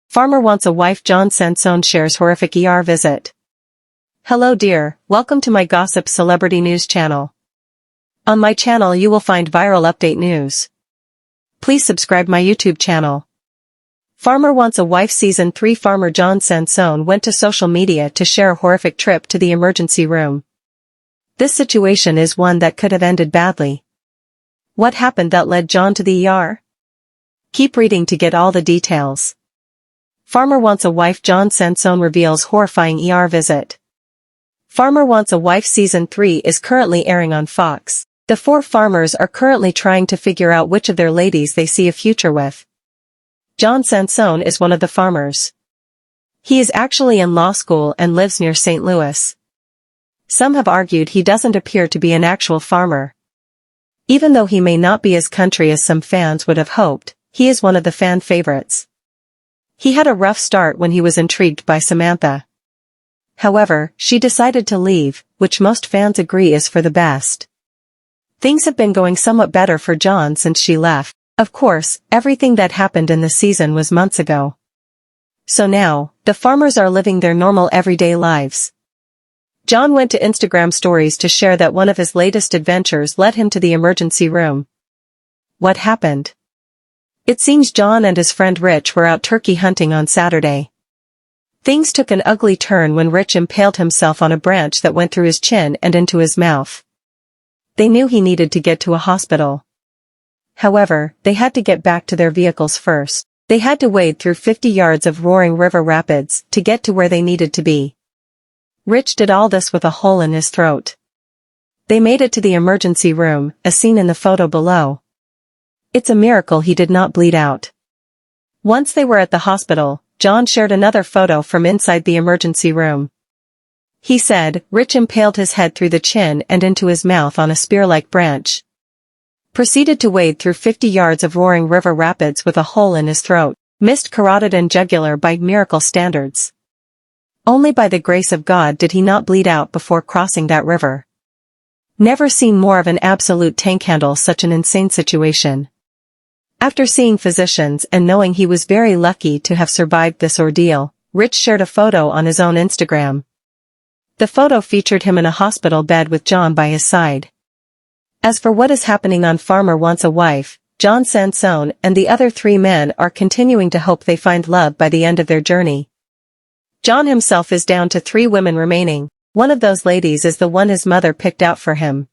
Farmer wants a wife. John Sansone shares horrific ER visit. Hello dear, welcome to my gossip celebrity news channel. On my channel you will find viral update news. Please subscribe my YouTube channel. Farmer Wants a Wife Season 3. Farmer John Sansone went to social media to share a horrific trip to the emergency room. This situation is one that could have ended badly. What happened that led John to the ER? Keep reading to get all the details. Farmer Wants a Wife. John Sansone reveals horrifying ER visit. Farmer Wants a Wife Season 3 is currently airing on Fox. The four farmers are currently trying to figure out which of their ladies they see a future with. John Sansone is one of the farmers. He is actually in law school and lives near St. Louis. Some have argued he doesn't appear to be an actual farmer. Even though he may not be as country as some fans would have hoped, he is one of the fan favorites. He had a rough start when he was intrigued by Samantha. However, she decided to leave, which most fans agree is for the best. Things have been going somewhat better for John since she left. Of course, everything that happened in the season was months ago. So now, the farmers are living their normal everyday lives. John went to Instagram stories to share that one of his latest adventures led him to the emergency room. What happened? It seems John and his friend Rich were out turkey hunting on Saturday. Things took an ugly turn when Rich impaled himself on a branch that went through his chin and into his mouth. They knew he needed to get to a hospital. However, they had to get back to their vehicles first. They had to wade through 50 yards of roaring river rapids to get to where they needed to be. Rich did all this with a hole in his throat. They made it to the emergency room, as seen in the photo below. It's a miracle he did not bleed out. Once they were at the hospital, John shared another photo from inside the emergency room. He said, Rich impaled his head through the chin and into his mouth on a spear-like branch. Proceeded to wade through 50 yards of roaring river rapids with a hole in his throat, missed carotid and jugular by miracle standards. Only by the grace of God did he not bleed out before crossing that river. Never seen more of an absolute tank handle such an insane situation. After seeing physicians and knowing he was very lucky to have survived this ordeal, Rich shared a photo on his own Instagram. The photo featured him in a hospital bed with John by his side. As for what is happening on Farmer Wants a Wife, John Sansone and the other three men are continuing to hope they find love by the end of their journey. John himself is down to 3 women remaining. One of those ladies is the one his mother picked out for him.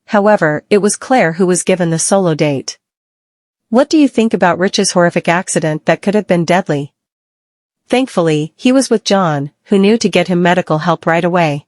However, it was Claire who was given the solo date. What do you think about Rich's horrific accident that could have been deadly? Thankfully, he was with John, who knew to get him medical help right away.